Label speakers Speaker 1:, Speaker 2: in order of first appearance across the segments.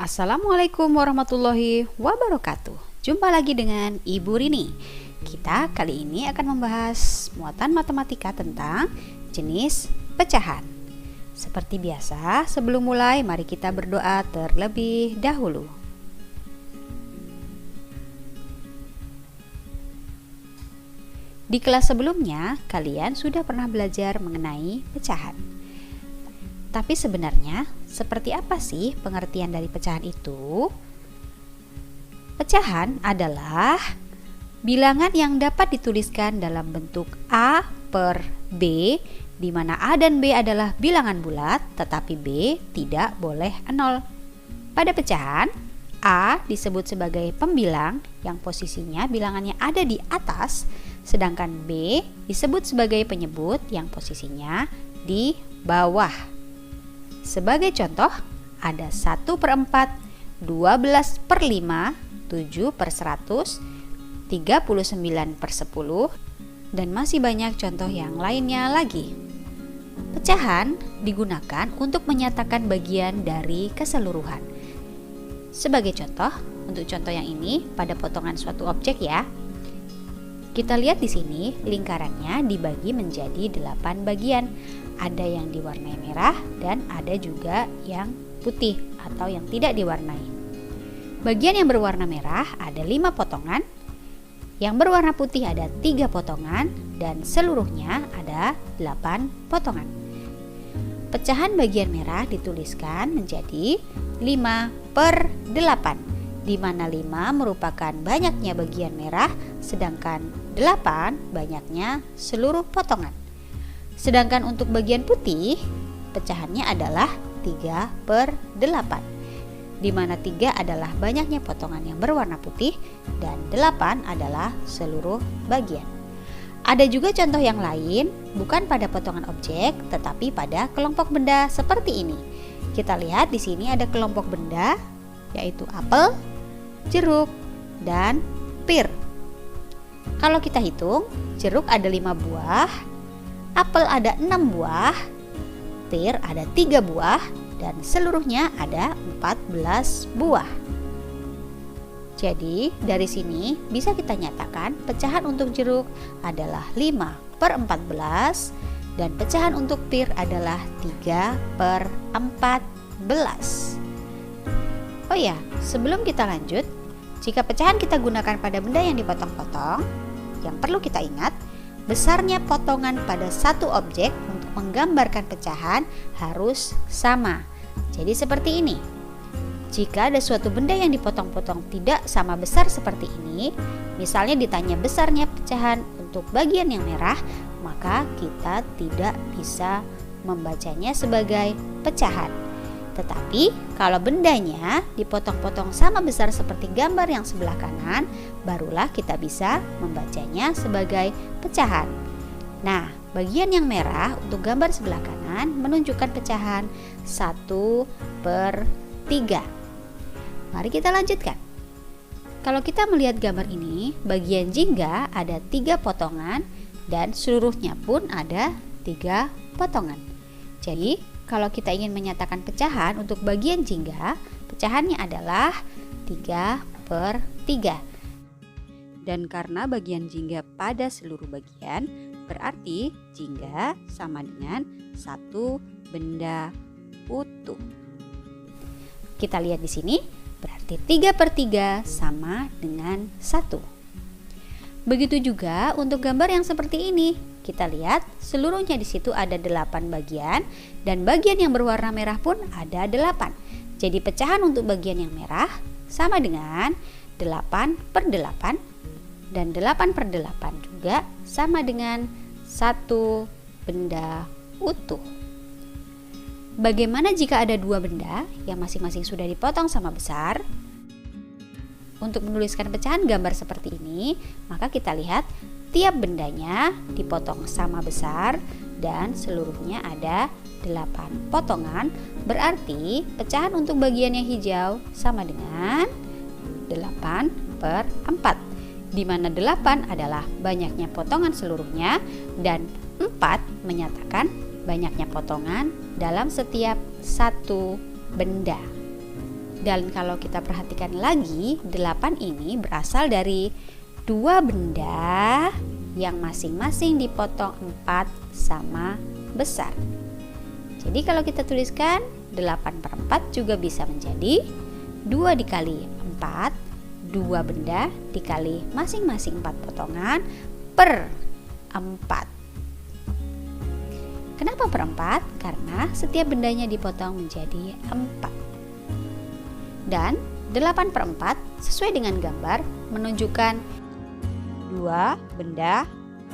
Speaker 1: Assalamualaikum warahmatullahi wabarakatuh. Jumpa lagi dengan Ibu Rini. Kita kali ini akan membahas muatan matematika tentang jenis pecahan. Seperti biasa, sebelum mulai mari kita berdoa terlebih dahulu. Di kelas sebelumnya, kalian sudah pernah belajar mengenai pecahan. Tapi sebenarnya, seperti apa sih pengertian dari pecahan itu? Pecahan adalah bilangan yang dapat dituliskan dalam bentuk A per B, di mana A dan B adalah bilangan bulat, tetapi B tidak boleh 0. Pada pecahan, A disebut sebagai pembilang yang posisinya bilangannya ada di atas, sedangkan B disebut sebagai penyebut yang posisinya di bawah. Sebagai contoh, ada 1/4, 12/5, 7/100, 39/10, dan masih banyak contoh yang lainnya lagi. Pecahan digunakan untuk menyatakan bagian dari keseluruhan. Sebagai contoh, untuk contoh yang ini pada potongan suatu objek ya. Kita lihat di sini lingkarannya dibagi menjadi 8 bagian. Ada yang diwarnai merah dan ada juga yang putih atau yang tidak diwarnai. Bagian yang berwarna merah ada 5 potongan, yang berwarna putih ada 3 potongan, dan seluruhnya ada 8 potongan. Pecahan bagian merah dituliskan menjadi 5/8, di mana 5 merupakan banyaknya bagian merah, sedangkan 8 banyaknya seluruh potongan. Sedangkan untuk bagian putih, pecahannya adalah 3/8, di mana 3 adalah banyaknya potongan yang berwarna putih dan 8 adalah seluruh bagian. Ada juga contoh yang lain, bukan pada potongan objek, tetapi pada kelompok benda seperti ini. Kita lihat di sini ada kelompok benda, yaitu apel, jeruk, dan pir. Kalau kita hitung, jeruk ada 5 buah, apel ada 6 buah, pir ada 3 buah, dan seluruhnya ada 14 buah. Jadi dari sini bisa kita nyatakan pecahan untuk jeruk adalah 5/14 dan pecahan untuk pir adalah 3/14. Oh ya, sebelum kita lanjut, jika pecahan kita gunakan pada benda yang dipotong-potong, yang perlu kita ingat, besarnya potongan pada satu objek untuk menggambarkan pecahan harus sama. Jadi seperti ini. Jika ada suatu benda yang dipotong-potong tidak sama besar seperti ini, misalnya ditanya besarnya pecahan untuk bagian yang merah, maka kita tidak bisa membacanya sebagai pecahan. Tetapi kalau bendanya dipotong-potong sama besar seperti gambar yang sebelah kanan, barulah kita bisa membacanya sebagai pecahan. Nah, bagian yang merah untuk gambar sebelah kanan menunjukkan pecahan 1/3. Mari kita lanjutkan. Kalau kita melihat gambar ini, bagian jingga ada 3 potongan dan seluruhnya pun ada 3 potongan. Jadi, kalau kita ingin menyatakan pecahan untuk bagian jingga, pecahannya adalah 3/3. Dan karena bagian jingga pada seluruh bagian, berarti jingga sama dengan satu benda utuh. Kita lihat di sini, berarti 3/3 sama dengan 1. Begitu juga untuk gambar yang seperti ini. Kita lihat seluruhnya di situ ada 8 bagian dan bagian yang berwarna merah pun ada 8. Jadi pecahan untuk bagian yang merah sama dengan 8/8 dan 8/8 juga sama dengan satu benda utuh. Bagaimana jika ada 2 benda yang masing-masing sudah dipotong sama besar? Untuk menuliskan pecahan gambar seperti ini, maka kita lihat tiap bendanya dipotong sama besar dan seluruhnya ada 8 potongan, berarti pecahan untuk bagian yang hijau sama dengan 8/4, di mana 8 adalah banyaknya potongan seluruhnya dan 4 menyatakan banyaknya potongan dalam setiap satu benda. Dan kalau kita perhatikan lagi, 8 ini berasal dari dua benda yang masing-masing dipotong 4 sama besar. Jadi kalau kita tuliskan 8/4 juga bisa menjadi 2 dikali 4, 2 benda dikali masing-masing 4 potongan per 4. Kenapa per 4? Karena setiap bendanya dipotong menjadi 4. Dan 8/4 sesuai dengan gambar menunjukkan 2 benda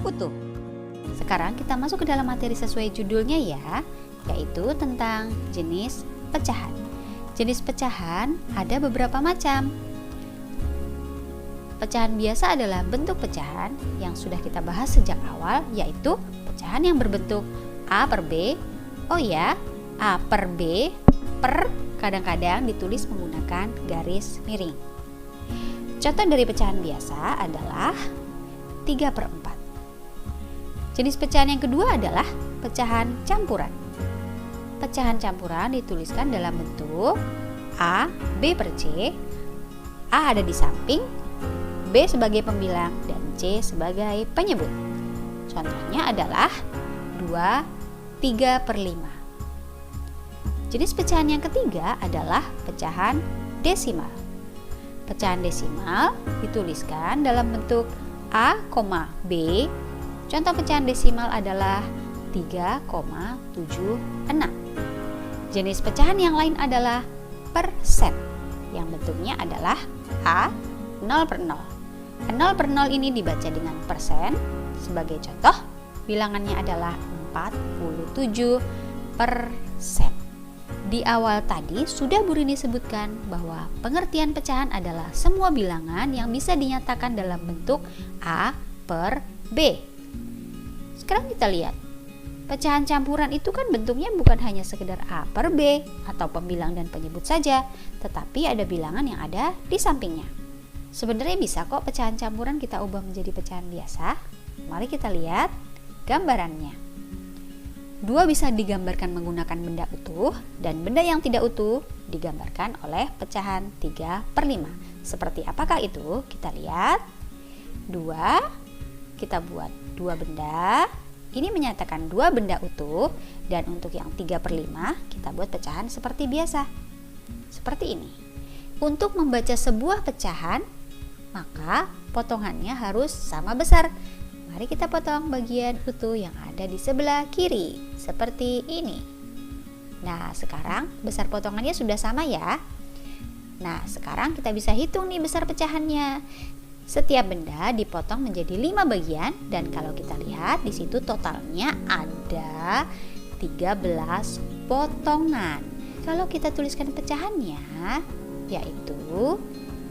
Speaker 1: utuh. Sekarang kita masuk ke dalam materi sesuai judulnya ya, yaitu tentang jenis pecahan. Jenis pecahan ada beberapa macam. Pecahan biasa adalah bentuk pecahan yang sudah kita bahas sejak awal, yaitu pecahan yang berbentuk A per B. Oh ya, A per B per kadang-kadang ditulis menggunakan garis miring. Contoh dari pecahan biasa adalah 3/4. Jenis pecahan yang kedua adalah pecahan campuran. Pecahan campuran dituliskan dalam bentuk A, B per C. A ada di samping, B sebagai pembilang, dan C sebagai penyebut. Contohnya adalah 2/3/5. Jenis pecahan yang ketiga adalah pecahan desimal. Pecahan desimal dituliskan dalam bentuk A, B. Contoh pecahan desimal adalah 3,76. Jenis pecahan yang lain adalah persen, yang bentuknya adalah A 0/0. 0/0 ini dibaca dengan persen. Sebagai contoh, bilangannya adalah 47%. Di awal tadi sudah Bu Rini sebutkan bahwa pengertian pecahan adalah semua bilangan yang bisa dinyatakan dalam bentuk A per B. Sekarang kita lihat, pecahan campuran itu kan bentuknya bukan hanya sekedar A per B atau pembilang dan penyebut saja, tetapi ada bilangan yang ada di sampingnya. Sebenarnya bisa kok pecahan campuran kita ubah menjadi pecahan biasa. Mari kita lihat gambarannya. 2 bisa digambarkan menggunakan benda utuh, dan benda yang tidak utuh digambarkan oleh pecahan 3/5. Seperti apakah itu? Kita lihat. 2, kita buat 2 benda. Ini menyatakan 2 benda utuh, dan untuk yang 3/5 kita buat pecahan seperti biasa. Seperti ini. Untuk membaca sebuah pecahan, maka potongannya harus sama besar. Mari kita potong bagian utuh yang ada di sebelah kiri, seperti ini. Nah, sekarang besar potongannya sudah sama ya. Nah, sekarang kita bisa hitung nih besar pecahannya. Setiap benda dipotong menjadi 5 bagian, dan kalau kita lihat di situ totalnya ada 13 potongan. Kalau kita tuliskan pecahannya, yaitu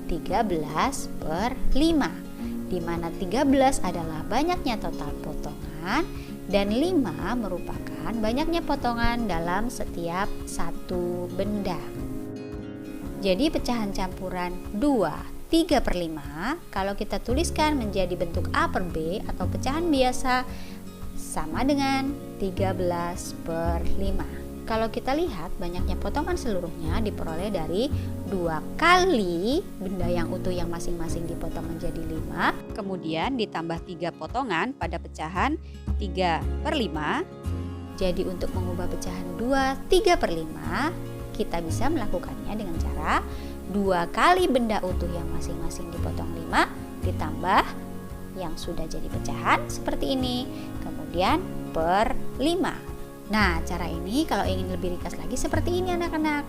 Speaker 1: 13/5. Di mana 13 adalah banyaknya total potongan dan 5 merupakan banyaknya potongan dalam setiap satu benda. Jadi pecahan campuran 2/3/5 kalau kita tuliskan menjadi bentuk A per B atau pecahan biasa sama dengan 13/5. Kalau kita lihat, banyaknya potongan seluruhnya diperoleh dari 2 kali benda yang utuh yang masing-masing dipotong menjadi 5, kemudian ditambah 3 potongan pada pecahan 3/5. Jadi untuk mengubah pecahan 2/3/5, kita bisa melakukannya dengan cara 2 kali benda utuh yang masing-masing dipotong 5 ditambah yang sudah jadi pecahan seperti ini, kemudian per 5. Nah, cara ini kalau ingin lebih ringkas lagi seperti ini anak-anak.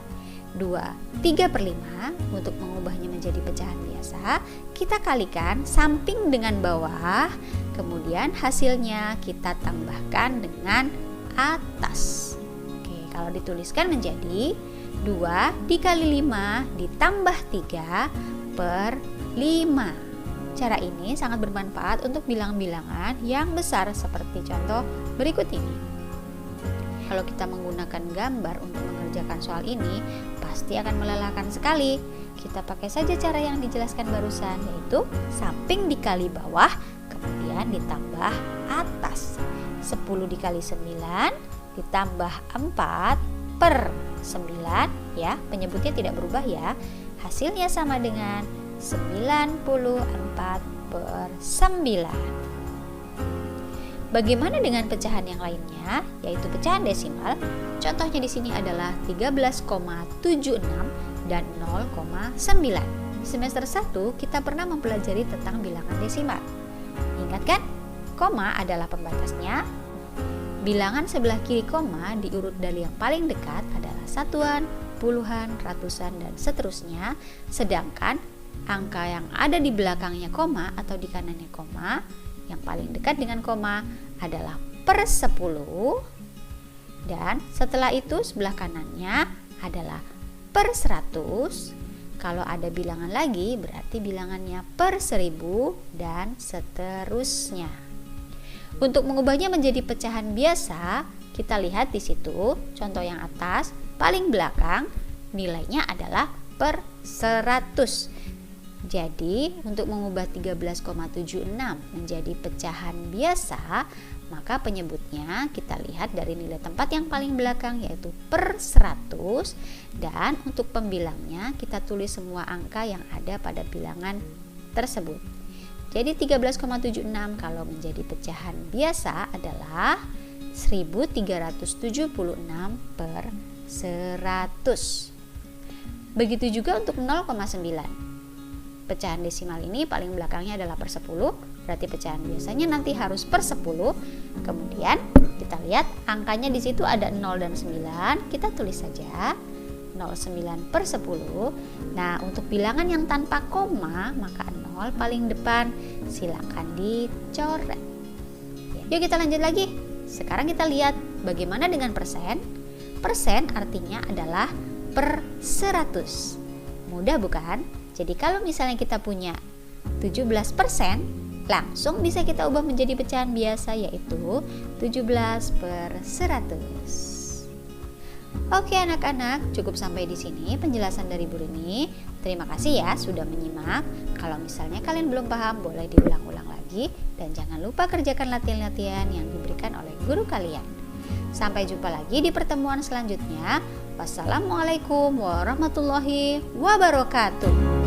Speaker 1: 2/3/5 untuk mengubahnya menjadi pecahan biasa, kita kalikan samping dengan bawah, kemudian hasilnya kita tambahkan dengan atas. Oke, kalau dituliskan menjadi 2 dikali 5 ditambah 3/5. Cara ini sangat bermanfaat untuk bilangan-bilangan yang besar seperti contoh berikut ini. Kalau kita menggunakan gambar untuk mengerjakan soal ini, pasti akan melelahkan sekali. Kita pakai saja cara yang dijelaskan barusan, yaitu samping dikali bawah, kemudian ditambah atas. 10 dikali 9 ditambah 4 per
Speaker 2: 9 ya, penyebutnya tidak berubah ya. Hasilnya sama dengan 94/9. Bagaimana dengan pecahan yang lainnya, yaitu pecahan desimal? Contohnya di sini adalah 13,76 dan 0,9. Semester 1 kita pernah mempelajari tentang bilangan desimal. Ingat kan? Koma adalah pembatasnya. Bilangan sebelah kiri koma diurut dari yang paling dekat adalah satuan, puluhan, ratusan, dan seterusnya. Sedangkan angka yang ada di belakangnya koma atau di kanannya koma, yang paling dekat dengan koma adalah per 10, dan setelah itu sebelah kanannya adalah per 100. Kalau ada bilangan lagi berarti bilangannya per 1000 dan seterusnya. Untuk mengubahnya menjadi pecahan biasa, kita lihat di situ contoh yang atas, paling belakang nilainya adalah per 100. Jadi, untuk mengubah 13,76 menjadi pecahan biasa, maka penyebutnya kita lihat dari nilai tempat yang paling belakang yaitu per 100, dan untuk pembilangnya kita tulis semua angka yang ada pada bilangan tersebut. Jadi 13,76 kalau menjadi pecahan biasa adalah 1376 per 100. Begitu juga untuk 0,9. Pecahan desimal ini paling belakangnya adalah per 10, berarti pecahan biasanya nanti harus per 10. Kemudian kita lihat angkanya di situ ada 0 dan 9, kita tulis saja 0,9 per 10. Nah, untuk bilangan yang tanpa koma maka 0 paling depan, silakan dicoret. Yuk kita lanjut lagi. Sekarang kita lihat bagaimana dengan persen. Persen artinya adalah per 100. Mudah bukan? Jadi kalau misalnya kita punya 17%, langsung bisa kita ubah menjadi pecahan biasa yaitu 17 per 100. Oke anak-anak, cukup sampai di sini penjelasan dari Bu Rini. Terima kasih ya sudah menyimak. Kalau misalnya kalian belum paham, boleh diulang-ulang lagi. Dan jangan lupa kerjakan latihan-latihan yang diberikan oleh guru kalian. Sampai jumpa lagi di pertemuan selanjutnya. Wassalamualaikum warahmatullahi wabarakatuh.